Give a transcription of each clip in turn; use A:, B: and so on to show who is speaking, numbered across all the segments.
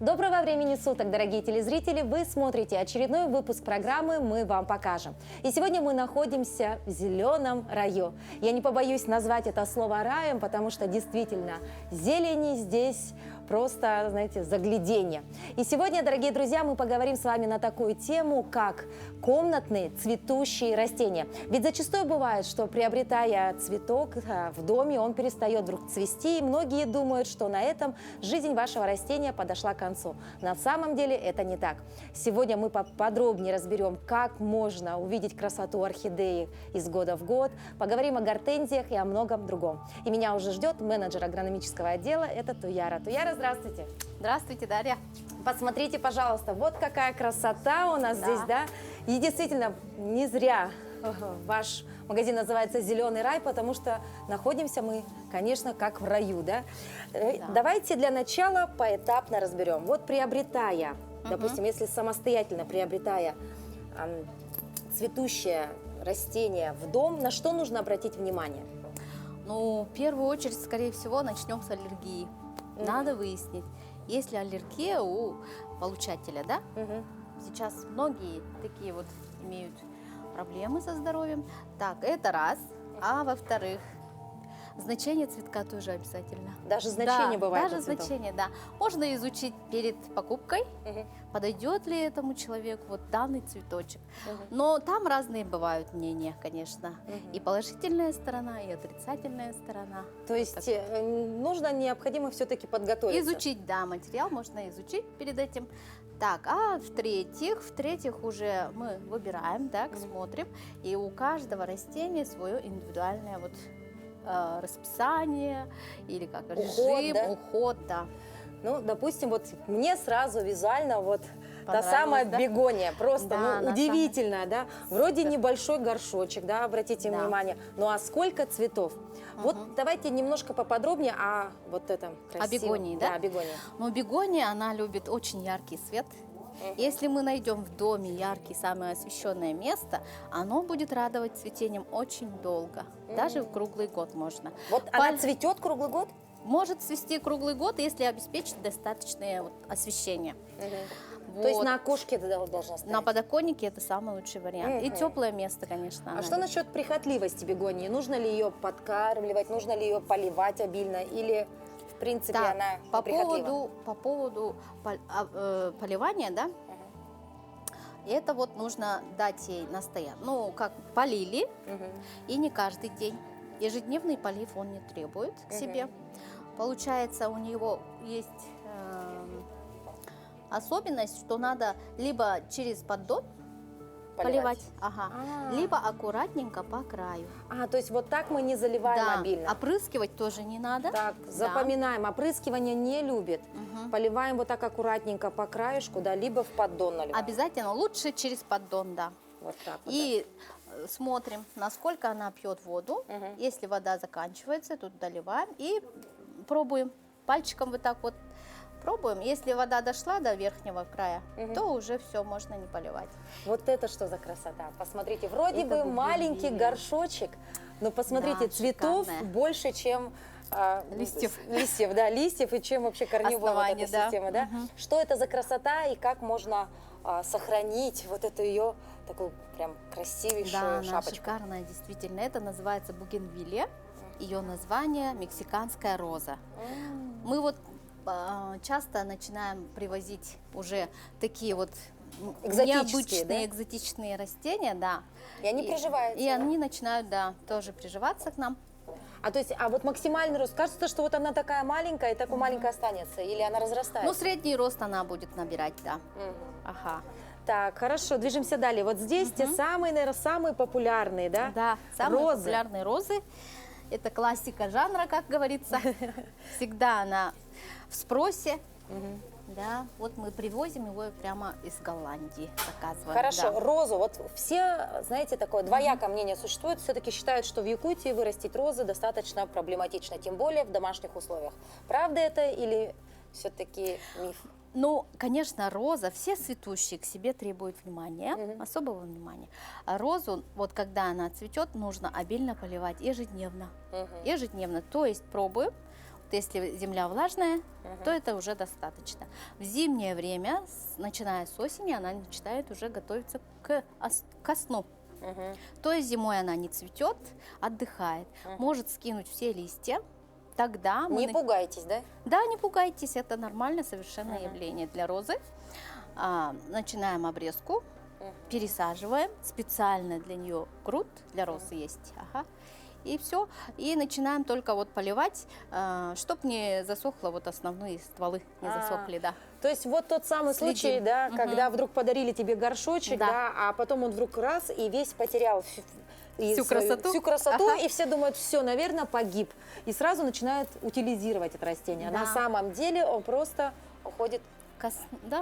A: Доброго времени суток, дорогие телезрители! Вы смотрите очередной выпуск программы «Мы вам покажем». И сегодня мы находимся в зеленом раю. Я не побоюсь назвать это слово раем, потому что действительно зелени здесь просто, знаете, загляденье. И сегодня, дорогие друзья, мы поговорим с вами на такую тему, как комнатные цветущие растения. Ведь зачастую бывает, что приобретая цветок в доме, он перестает вдруг цвести, и многие думают, что на этом жизнь вашего растения подошла к концу. На самом деле это не так. Сегодня мы подробнее разберем, как можно увидеть красоту орхидеи из года в год, поговорим о гортензиях и о многом другом. И меня уже ждет менеджер агрономического отдела, это Туяра. Туяра, здравствуйте!
B: Здравствуйте, Дарья!
A: Посмотрите, пожалуйста, вот какая красота у нас здесь, да? И действительно, не зря ваш магазин называется «Зеленый рай», потому что находимся мы, конечно, как в раю, да? Давайте для начала поэтапно разберем. Вот приобретая, допустим, если самостоятельно приобретая цветущее растение в дом, на что нужно обратить внимание?
B: Ну, в первую очередь, скорее всего, начнем с аллергии. Надо выяснить, есть ли аллергия у получателя, да? Сейчас многие такие вот имеют проблемы со здоровьем. Так, это раз. А во-вторых, значение цветка тоже обязательно.
A: Даже значение бывает?
B: Даже значение, да. Можно изучить перед покупкой, подойдет ли этому человеку вот данный цветочек. Но там разные бывают мнения, конечно. И положительная сторона, и отрицательная сторона.
A: То есть нужно, необходимо все-таки подготовиться?
B: Изучить, да, материал можно изучить перед этим. Так, а в-третьих уже мы выбираем, так, смотрим, и у каждого растения свое индивидуальное вот расписание или как режим, уход, да.
A: Ну, допустим, вот мне сразу визуально вот та самая бегония, просто
B: да,
A: удивительная, да? Вроде небольшой горшочек, да, обратите внимание, ну а сколько цветов? Вот давайте немножко поподробнее о вот этом красивом.
B: О бегонии, да?
A: Да, бегония.
B: Ну, бегония, она любит очень яркий свет. Если мы найдем в доме яркое, самое освещенное место, оно будет радовать цветением очень долго. Даже в круглый год можно.
A: Вот она цветет круглый год?
B: Может цвести круглый год, если обеспечить достаточное освещение.
A: Вот. То есть на окошке это должна стоять?
B: На подоконнике это самый лучший вариант. И теплое место, конечно.
A: А что насчет прихотливости бегонии? Нужно ли ее подкармливать, нужно ли ее поливать обильно или... В принципе,
B: да,
A: она
B: по поводу поливания, да, это вот нужно дать ей настоять. Ну, как полили, и не каждый день. Ежедневный полив он не требует к себе. Получается, у него есть особенность, что надо либо через поддон поливать, либо аккуратненько по краю.
A: То есть вот так мы не заливаем обильно.
B: Опрыскивать тоже не надо.
A: Так, запоминаем, опрыскивание не любит. Поливаем вот так аккуратненько по краешку, да, либо в поддон наливаем.
B: Обязательно, лучше через поддон, да.
A: Вот так вот,
B: и смотрим, насколько она пьет воду. Если вода заканчивается, тут доливаем и пробуем. Пальчиком вот так вот пробуем. Если вода дошла до верхнего края, то уже все, можно не поливать.
A: Вот это что за красота? Посмотрите, вроде бы маленький горшочек, но посмотрите, цветов больше, чем листьев и чем вообще корневая вот эта система. Да? Что это за красота и как можно сохранить вот эту ее такую прям красивейшую шапочку?
B: Да, она шикарная, действительно. Это называется бугенвилия. Ее название мексиканская роза. Мы вот часто начинаем привозить уже такие вот необычные, экзотичные растения, да.
A: И они приживаются.
B: И они начинают, да, тоже приживаться к нам.
A: То есть, вот максимальный рост, кажется, что вот она такая маленькая и такой маленькая останется, или она разрастается?
B: Ну, средний рост она будет набирать, да.
A: Так, хорошо, движемся далее. Вот здесь те самые, наверное, самые популярные, да?
B: Да, самые популярные розы. Это классика жанра, как говорится. Всегда она в спросе. Да, вот мы привозим его прямо из Голландии, заказываем.
A: Хорошо, розу, вот все, знаете, такое двоякое мнение существует, все-таки считают, что в Якутии вырастить розы достаточно проблематично, тем более в домашних условиях. Правда это или все-таки миф?
B: Ну, конечно, роза, все цветущие к себе требуют внимания, особого внимания. А розу, вот когда она цветет, нужно обильно поливать ежедневно. Ежедневно, то есть пробуем. Если земля влажная, то это уже достаточно. В зимнее время, начиная с осени, она начинает уже готовиться ко сну. То есть зимой она не цветет, отдыхает, может скинуть все листья. Тогда
A: Не пугайтесь, да?
B: Да, не пугайтесь, это нормальное совершенно явление для розы. Начинаем обрезку, пересаживаем, специально для нее грунт, для розы есть, и все. И начинаем только вот поливать, чтобы не засохло, вот основные стволы не засохли, да.
A: То есть вот тот самый случай, да, когда вдруг подарили тебе горшочек, да, а потом он вдруг раз и весь потерял
B: Всю красоту.
A: и все думают, все, наверное, погиб. И сразу начинают утилизировать это растение.
B: Да.
A: На самом деле он просто уходит в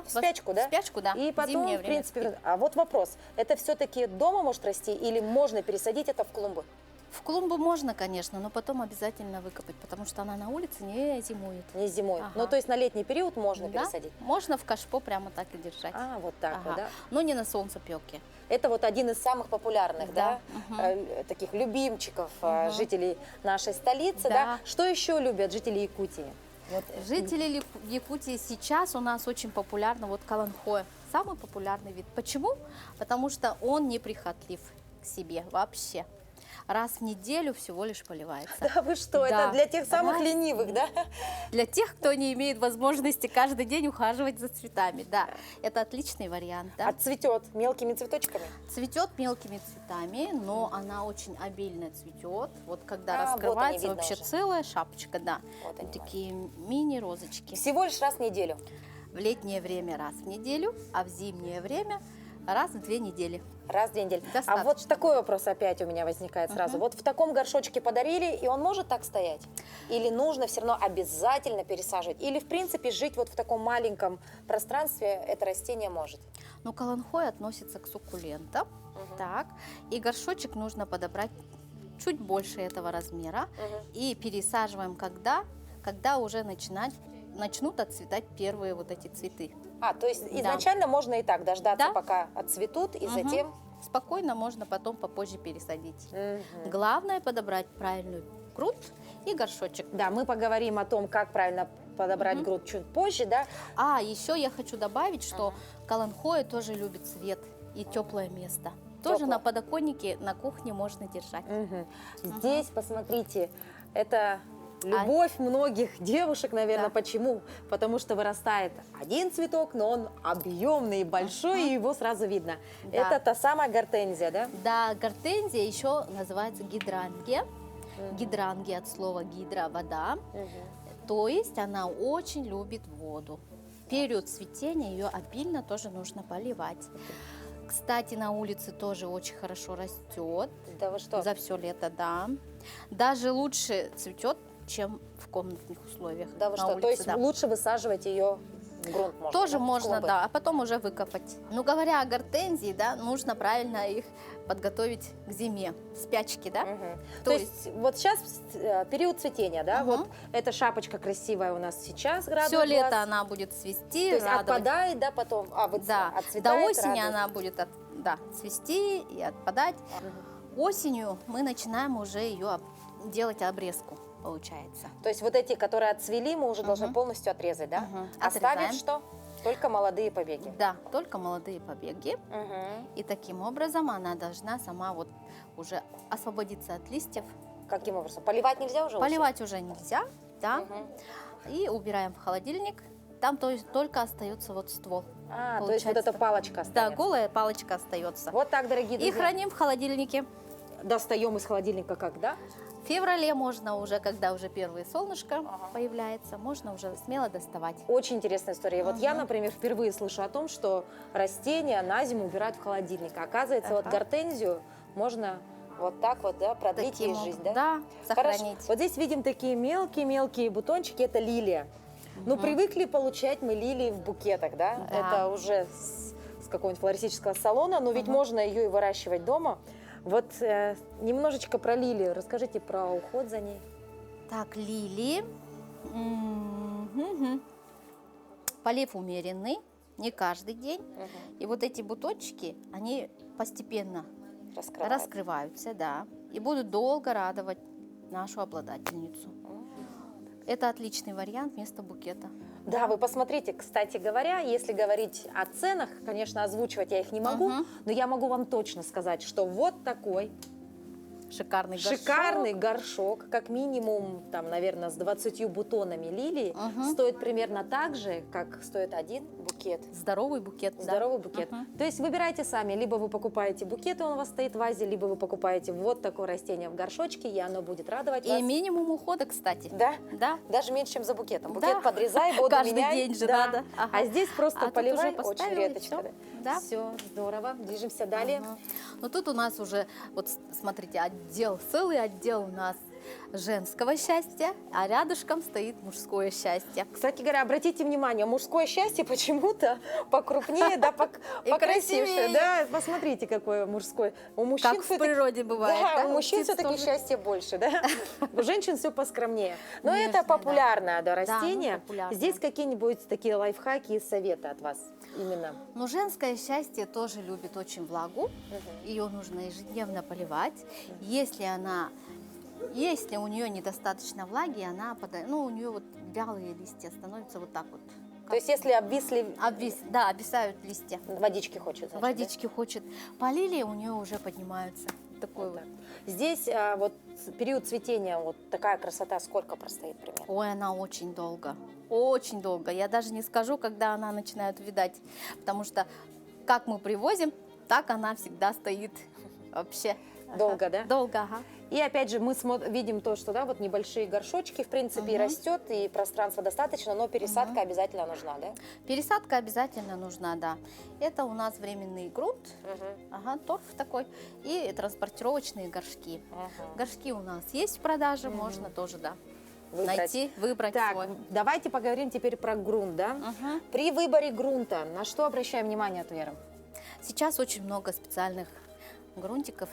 A: спячку, да?
B: В спячку, да.
A: И потом,
B: Зимнее
A: в
B: время
A: принципе,
B: спит.
A: а вот вопрос, это все-таки дома может расти или можно пересадить это в клумбы?
B: В клумбу можно, конечно, но потом обязательно выкопать, потому что она на улице не зимует.
A: Не зимой.
B: Ага.
A: Ну, то есть на летний период можно
B: Да,
A: пересадить?
B: можно в кашпо прямо так и держать.
A: А, вот так вот, да?
B: Но не на солнцепёке.
A: Это вот один из самых популярных, да,
B: Да,
A: таких любимчиков жителей нашей столицы,
B: Да.
A: да. Что еще любят жители Якутии? Вот,
B: Жители Якутии сейчас у нас очень популярно вот каланхоэ. Самый популярный вид. Почему? Потому что он неприхотлив к себе вообще. Раз в неделю всего лишь поливается.
A: да вы что,
B: Да.
A: это для тех самых
B: Раз.
A: ленивых, да?
B: Для тех, кто не имеет возможности каждый день ухаживать за цветами. Да, это отличный вариант. Да?
A: Отцветет мелкими цветочками?
B: Цветет мелкими цветами, но она очень обильно цветет. Вот когда
A: Вот они
B: раскрывается,
A: видно
B: вообще
A: уже.
B: целая шапочка, да.
A: Вот они,
B: Такие мини-розочки.
A: Всего лишь раз в неделю.
B: В летнее время раз в неделю, а в зимнее время раз в 2 недели.
A: Раз в 2 недели. А
B: Достаточно.
A: вот такой вопрос опять у меня возникает сразу. Вот в таком горшочке подарили, и он может так стоять? Или нужно все равно обязательно пересаживать? Или, в принципе, жить вот в таком маленьком пространстве это растение может?
B: Но каланхоэ относится к суккулентам. Так, и горшочек нужно подобрать чуть больше этого размера. И пересаживаем когда уже начнут отцветать первые вот эти цветы.
A: То есть изначально можно и так дождаться,
B: Да.
A: пока отцветут, и затем...
B: Спокойно можно потом попозже пересадить. Главное подобрать правильный грунт и горшочек.
A: Да, мы поговорим о том, как правильно подобрать грунт чуть позже, да?
B: Еще я хочу добавить, что каланхоэ тоже любит свет и теплое место. Тоже
A: Теплое.
B: на подоконнике, на кухне можно держать.
A: Здесь, посмотрите, это любовь многих девушек, наверное.
B: Да.
A: Почему? Потому что вырастает один цветок, но он объемный и большой, и его сразу видно.
B: Да.
A: Это та самая гортензия, да?
B: Да, гортензия еще называется гидрангия. Гидрангия от слова гидра – вода. То есть она очень любит воду. В период цветения ее обильно тоже нужно поливать. Кстати, на улице тоже очень хорошо растет.
A: Да вы что?
B: За все лето, да. Даже лучше цветет, чем в комнатных условиях.
A: Да вы
B: на
A: что?
B: улице,
A: То есть
B: да.
A: лучше высаживать ее в грунт можно?
B: Тоже
A: да, в
B: можно,
A: клумбы?
B: да, а потом уже выкопать. Ну, говоря о гортензии, да, нужно правильно их подготовить к зиме, спячки, да.
A: То есть вот сейчас период цветения, да?
B: Мгм.
A: Вот эта шапочка красивая у нас сейчас радует
B: все
A: глаз.
B: лето она будет цвести,
A: То есть
B: радовать.
A: отпадает, да, потом?
B: Да,
A: отцветает,
B: до осени
A: радует.
B: она будет цвести и отпадать. Осенью мы начинаем уже ее делать обрезку, получается.
A: То есть вот эти, которые отцвели, мы уже должны полностью отрезать, да?
B: Отрезаем.
A: Оставить что? Только молодые побеги.
B: Да, только молодые побеги. И таким образом она должна сама вот уже освободиться от листьев.
A: Каким образом? Поливать нельзя уже?
B: Поливать уже нельзя, да. И убираем в холодильник. Там то есть только остается вот ствол.
A: То есть вот эта палочка
B: Да,
A: останется.
B: голая палочка остается.
A: Вот так, дорогие
B: И
A: друзья.
B: храним в холодильнике.
A: Достаем из холодильника когда?
B: В феврале можно уже, когда уже первые солнышко появляется, можно уже смело доставать.
A: Очень интересная история. Вот я, например, впервые слышу о том, что растения на зиму убирают в холодильник. Оказывается, вот гортензию можно вот так вот, да, продлить ей жизнь, да?
B: Да,
A: Хорошо.
B: сохранить.
A: Вот здесь видим такие мелкие-мелкие бутончики, это лилия. Ну, привыкли получать мы лилии в букетах, да?
B: Да.
A: Это уже с какого-нибудь флористического салона, но ведь можно ее и выращивать дома. Вот немножечко про лилию. Расскажите про уход за ней.
B: Так, лилии. Полив умеренный, не каждый день. И вот эти бутончики, они постепенно раскрываются, да. И будут долго радовать нашу обладательницу. Это отличный вариант вместо букета.
A: Да, вы посмотрите, кстати говоря, если говорить о ценах, конечно, озвучивать я их не могу, но я могу вам точно сказать, что вот такой
B: Шикарный горшок.
A: шикарный горшок, как минимум, там, наверное, с 20 бутонами лилии, стоит примерно так же, как стоит один букет.
B: Здоровый букет. да.
A: Здоровый букет. То есть выбирайте сами, либо вы покупаете букет, и он у вас стоит в вазе, либо вы покупаете вот такое растение в горшочке, и оно будет радовать вас.
B: И минимум ухода, кстати.
A: Да?
B: Да.
A: Даже меньше, чем за букетом.
B: Да.
A: Букет подрезай, воду
B: Каждый
A: меняй.
B: день же
A: Да.
B: надо. Ага.
A: А здесь просто
B: А тут
A: поливай,
B: уже
A: очень
B: поставила, и
A: редкочка.
B: всё. Да.
A: Все, здорово. Движемся далее.
B: Но тут у нас уже, вот смотрите, отдел, целый отдел у нас женского счастья, а рядышком стоит мужское счастье.
A: Кстати говоря, обратите внимание, мужское счастье почему-то покрупнее, да,
B: И
A: покрасивее.
B: красивее.
A: Да, посмотрите, какое мужское. У мужчин
B: Как в
A: всё-таки-
B: природе бывает.
A: Да, у мужчин
B: птиц
A: все-таки
B: тоже.
A: счастья больше, да? У женщин все поскромнее. Но
B: Нежное,
A: это
B: да.
A: популярное да,
B: Да, ну,
A: растение.
B: популярное.
A: Здесь какие-нибудь такие лайфхаки и советы от вас именно?
B: Но женское счастье тоже любит очень влагу. Ее нужно ежедневно поливать. Если у нее недостаточно влаги, у нее вот вялые листья становятся вот так вот.
A: То есть если обвисли,
B: Обвисают листья.
A: водички хочет, значит,
B: Водички хочет. Полили, у нее уже поднимаются. Такой
A: да?
B: вот.
A: Здесь вот период цветения, вот такая красота сколько простоит примерно?
B: Ой, она очень долго. Очень долго. Я даже не скажу, когда она начинает увядать. Потому что как мы привозим, так она всегда стоит. Вообще.
A: Долго, да?
B: Долго, ага.
A: И опять же мы видим то, что да, вот небольшие горшочки, в принципе, и растет, и пространства достаточно, но пересадка обязательно нужна, да?
B: Пересадка обязательно нужна, да. Это у нас временный грунт, ага, торф такой, и транспортировочные горшки. Горшки у нас есть в продаже, можно тоже, да,
A: Выбрать.
B: найти, выбрать
A: Так,
B: свой.
A: давайте поговорим теперь про грунт, да? При выборе грунта на что обращаем внимание от Веры?
B: Сейчас очень много специальных грунтиков.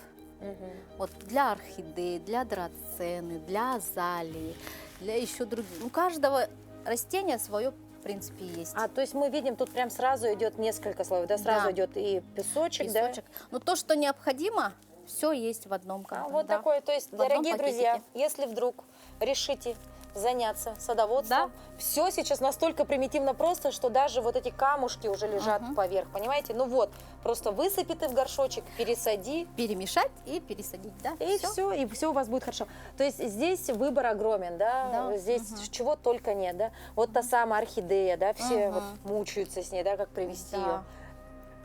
B: Вот для орхидей, для драцены, для азалии, для еще других. У каждого растения свое, в принципе, есть.
A: То есть мы видим, тут прям сразу идет несколько слоев, да? Сразу
B: Да.
A: идет и песочек,
B: Песочек. Но то, что необходимо, все есть в одном
A: да?
B: кармане.
A: Вот
B: да.
A: такое, то есть,
B: В одном
A: дорогие друзья,
B: пакетике.
A: если вдруг решите заняться садоводством, все сейчас настолько примитивно просто, что даже вот эти камушки уже лежат поверх, понимаете? Ну вот, просто высыпи ты в горшочек, пересади,
B: Перемешать и пересадить, да?
A: и
B: Всё.
A: все у вас будет хорошо. То есть здесь выбор огромен, да?
B: Да,
A: Здесь чего только нет, да? Вот та самая орхидея, да, все вот мучаются с ней, да, как привести
B: Да.
A: ее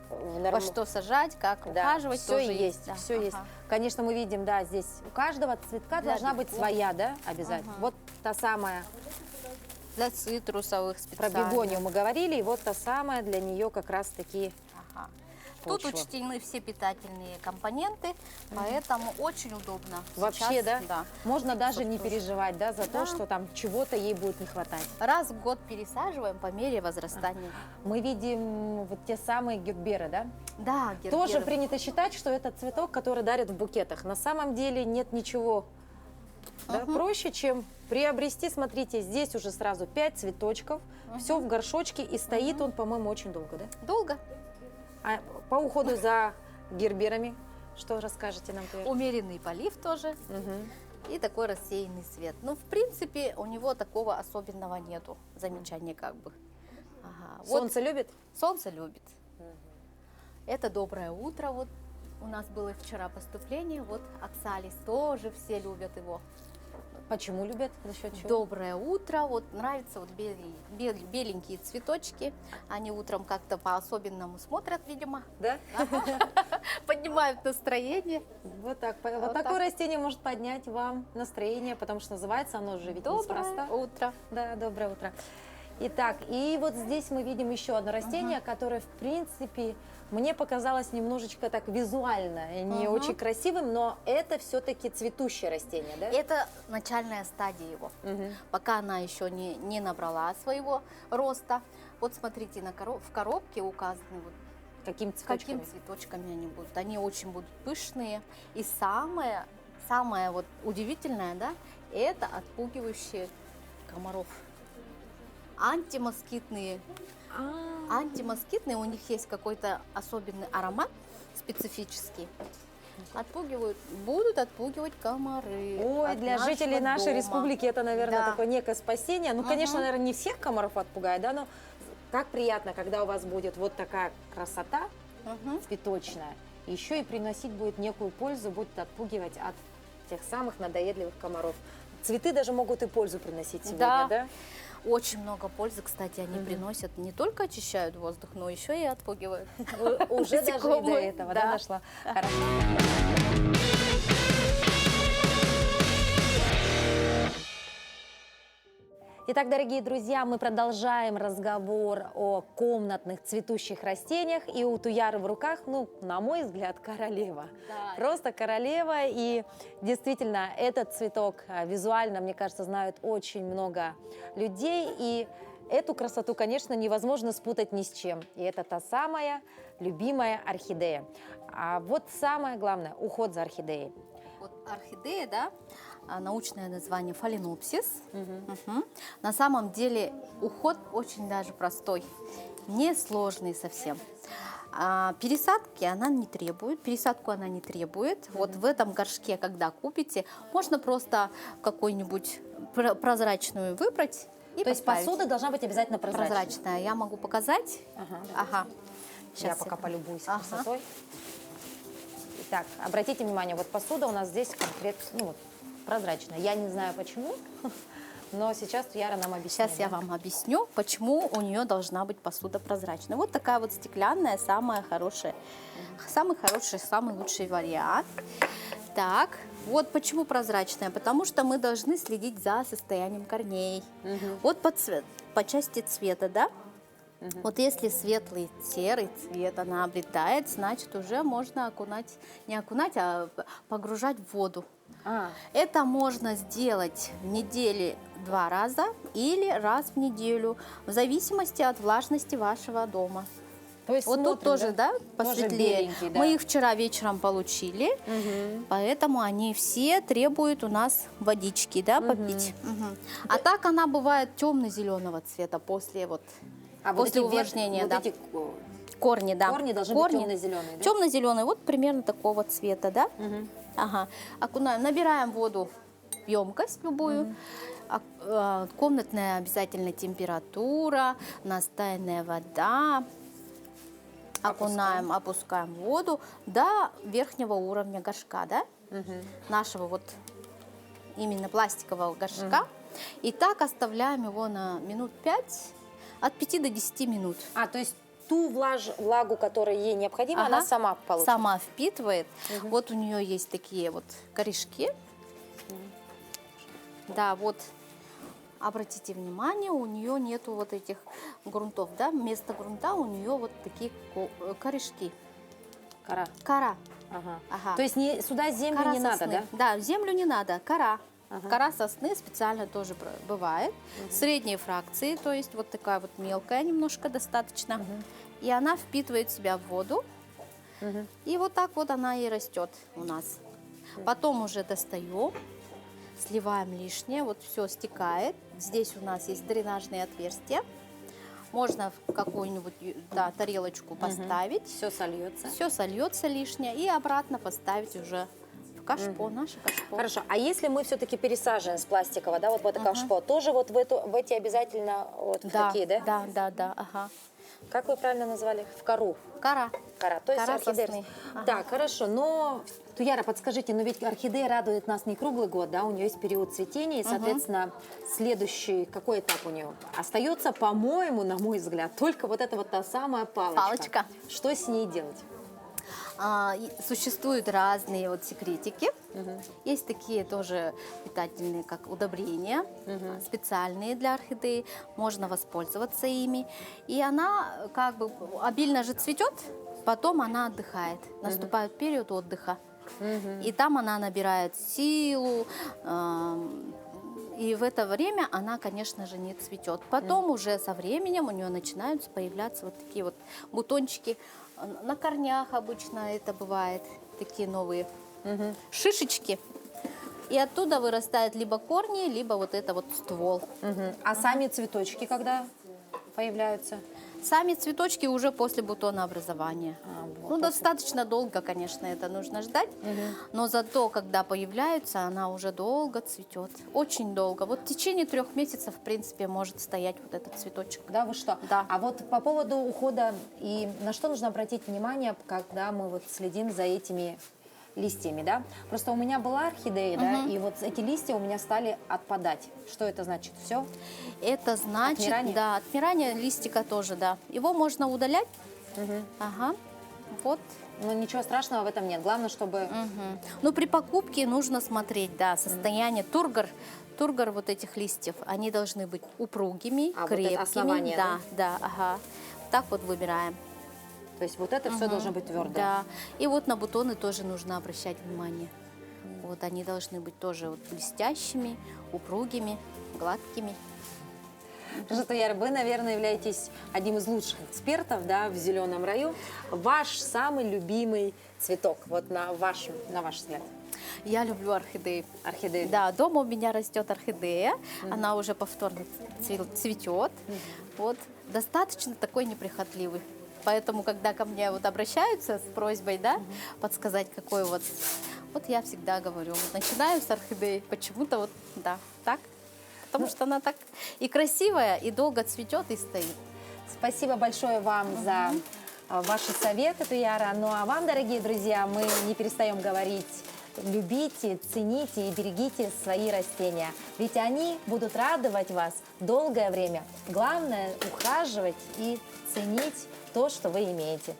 A: в
B: Во что сажать, как
A: Да,
B: ухаживать,
A: все
B: тоже
A: есть,
B: да.
A: все есть.
B: Ага.
A: Конечно, мы видим, да, здесь у каждого цветка
B: Для
A: должна быть
B: бегонии.
A: своя, да, обязательно. Вот та самая,
B: Для цитрусовых
A: про
B: специально.
A: бегонию мы говорили, и вот та самая для нее как раз-таки
B: Ага. Тут
A: почва.
B: учтены все питательные компоненты, поэтому очень удобно.
A: Вообще,
B: Сейчас,
A: да? Можно даже не
B: тоже.
A: переживать, да, за то,
B: Да.
A: что там чего-то ей будет не хватать.
B: Раз в год пересаживаем по мере возрастания.
A: Мы видим вот те самые герберы, да?
B: Да,
A: Тоже
B: герберы.
A: принято считать, что это цветок, который дарят в букетах. На самом деле нет ничего да, проще, чем приобрести. Смотрите, здесь уже сразу 5 цветочков, все в горшочке, и стоит он, по-моему, очень долго, да?
B: Долго.
A: А по уходу за герберами, что расскажете нам, Вера?
B: Умеренный полив тоже. И такой рассеянный свет. Ну, в принципе, у него такого особенного нету. Замечания как бы. Ага. Вот
A: Солнце любит?
B: солнце любит. Это доброе утро. Вот у нас было вчера поступление. Вот Оксалис тоже все любят его.
A: Почему любят? За счет чего?
B: Доброе утро. Вот нравятся вот беленькие цветочки. Они утром как-то по-особенному смотрят, видимо.
A: Да?
B: Поднимают настроение.
A: Вот так. Вот
B: Вот
A: такое
B: так.
A: растение может поднять вам настроение, потому что называется оно же ведь
B: Доброе
A: неспроста.
B: утро.
A: Да, доброе утро. Итак, и вот здесь мы видим еще одно растение, которое, в принципе, мне показалось немножечко так визуально не очень красивым, но это все-таки цветущее растение, да?
B: Это начальная стадия его. Пока она еще не набрала своего роста. Вот смотрите, в коробке указаны вот
A: Какими
B: какими
A: цветочками?
B: цветочками они будут. Они очень будут пышные. И самое вот удивительное, да, это отпугивающие комаров. Антимоскитные. Антимоскитные, у них есть какой-то особенный аромат специфический. Отпугивают, будут отпугивать комары.
A: Ой,
B: от
A: для жителей
B: нашего
A: нашей
B: дома.
A: республики это, наверное,
B: Да.
A: такое некое спасение. Ну, конечно,
B: Ага.
A: наверное, не всех комаров отпугает, да, но как приятно, когда у вас будет вот такая красота
B: Мгм.
A: цветочная, еще и приносить будет некую пользу, будет отпугивать от тех самых надоедливых комаров. Цветы даже могут и пользу приносить сегодня,
B: Да.
A: да?
B: Очень много пользы, кстати, они приносят. Не только очищают воздух, но еще и отпугивают.
A: Уже даже и до
B: Насекомых,
A: этого, да,
B: да.
A: дошла? Хорошо. Итак, дорогие друзья, мы продолжаем разговор о комнатных цветущих растениях. И у Туяры в руках, ну, на мой взгляд, королева.
B: Да.
A: Просто королева. И действительно, этот цветок визуально, мне кажется, знают очень много людей. И эту красоту, конечно, невозможно спутать ни с чем. И это та самая любимая орхидея. А вот самое главное – уход за орхидеей.
B: Вот орхидея, да, научное название фаленопсис. Мгм. На самом деле уход очень даже простой, несложный совсем. Пересадку она не требует. Вот в этом горшке, когда купите, можно просто какую-нибудь прозрачную выбрать и
A: То есть
B: поставить.
A: посуда должна быть обязательно прозрачной.
B: Прозрачная. Я могу показать.
A: Ага.
B: Ага.
A: Я
B: Щас
A: пока полюбуюсь
B: Ага.
A: красотой. Итак, обратите внимание, вот посуда у нас здесь конкретно, ну, вот, прозрачная. Я не знаю почему, но сейчас Туяра нам объяснит.
B: Сейчас я вам объясню, почему у нее должна быть посуда прозрачная. Вот такая вот стеклянная, самый хороший, самый лучший вариант. Так, вот почему прозрачная, потому что мы должны следить за состоянием корней. Вот по части цвета, да? Вот если светлый серый цвет она обретает, значит уже можно не окунать, а погружать в воду. Это можно сделать в неделе 2 раза или раз в неделю, в зависимости от влажности вашего дома.
A: То есть
B: Вот тут
A: смотрим,
B: тоже, да, посветлее.
A: беленький, да.
B: Мы их вчера вечером получили, поэтому они все требуют у нас водички, да, попить. А так она бывает темно-зеленого цвета после после увлажнения,
A: вот
B: да.
A: эти
B: Корни, да.
A: корни должны быть темно-зеленые, да?
B: Темно-зеленый, вот примерно такого цвета, да? Ага. Окунаем, набираем воду в емкость любую. Комнатная обязательно температура, настойная вода. Окунаем, опускаем воду до верхнего уровня горшка, да? Нашего вот именно пластикового горшка. И так оставляем его на минут 5, от 5 до 10 минут.
A: То есть ту влагу, которая ей необходима,
B: Ага.
A: она сама получит.
B: Сама впитывает. Вот у нее есть такие вот корешки. Да, вот обратите внимание, у нее нету вот этих грунтов, да? Вместо грунта у нее вот такие корешки.
A: Кора.
B: Кора.
A: Ага.
B: Ага.
A: То есть сюда землю
B: Кора
A: не надо,
B: сосны.
A: да?
B: Да, землю не надо, кора.
A: Ага.
B: Кора сосны специально тоже бывает. Средней фракции, то есть вот такая вот мелкая немножко достаточно. И она впитывает в себя воду. И вот так вот она и растет у нас. Потом уже достаем, сливаем лишнее, вот все стекает. Здесь у нас есть дренажные отверстия. Можно в какую-нибудь тарелочку поставить.
A: Все сольется.
B: Все сольется лишнее и обратно поставить уже в кашпо, наше кашпо.
A: Хорошо, а если мы все-таки пересаживаем с пластикового, да, вот в это кашпо, тоже вот в эти обязательно вот в
B: Да,
A: такие, да?
B: да, ага.
A: Как вы правильно назвали? В кору.
B: Кора.
A: Кора, то есть
B: Кора
A: орхидея.
B: сосны. Ага.
A: Так, хорошо, но, Туяра, подскажите, но ведь орхидея радует нас не круглый год, да, у нее есть период цветения, и, соответственно, следующий, какой этап у нее? Остается, по-моему, на мой взгляд, только вот эта вот та самая палочка.
B: Палочка.
A: Что с ней делать?
B: Существуют разные вот секретики. Есть такие тоже питательные, как удобрения, специальные для орхидеи. Можно воспользоваться ими. И она как бы обильно же цветет, потом она отдыхает. Наступает период отдыха. И там она набирает силу. И в это время она, конечно же, не цветет. Потом уже со временем у нее начинают появляться вот такие вот бутончики. На корнях обычно это бывает, такие новые шишечки. И оттуда вырастают либо корни, либо вот это вот ствол.
A: А сами цветочки когда появляются?
B: Сами цветочки уже после бутонообразования.
A: вот
B: Ну,
A: после.
B: достаточно долго, конечно, это нужно ждать, но зато, когда появляются, она уже долго цветет, очень долго. Вот в течение 3 месяцев, в принципе, может стоять вот этот цветочек.
A: Да, вы что?
B: Да.
A: А вот по поводу ухода, и на что нужно обратить внимание, когда мы вот следим за этими листьями, да? Просто у меня была орхидея, да, и вот эти листья у меня стали отпадать. Что это значит? Все?
B: Это значит,
A: Отмирание?
B: да, отмирание листика тоже, да. Его можно удалять. Ага, вот.
A: Но ничего страшного в этом нет. Главное, чтобы...
B: Мгм. Но при покупке нужно смотреть, да, состояние тургор вот этих листьев. Они должны быть упругими,
A: А, вот это
B: крепкими.
A: основание,
B: да, да, ага. Так вот выбираем.
A: То есть вот это все должно быть твердое.
B: Да. И вот на бутоны тоже нужно обращать внимание. Вот они должны быть тоже вот блестящими, упругими, гладкими.
A: Что, Яр, вы, наверное, являетесь одним из лучших экспертов, да, в зеленом раю. Ваш самый любимый цветок, вот на ваш взгляд,
B: Я люблю орхидеи.
A: орхидеи.
B: Да, дома у меня растет орхидея, она уже повторно цветет. Вот, достаточно такой неприхотливый. Поэтому, когда ко мне вот обращаются с просьбой, да, подсказать, какой вот я всегда говорю, вот начинаю с орхидеи, почему-то вот, да, так, потому что она так и красивая, и долго цветет, и стоит.
A: Спасибо большое вам за ваши советы, Туяра. Ну а вам, дорогие друзья, мы не перестаем говорить: любите, цените и берегите свои растения. Ведь они будут радовать вас долгое время. Главное — ухаживать и ценить то, что вы имеете.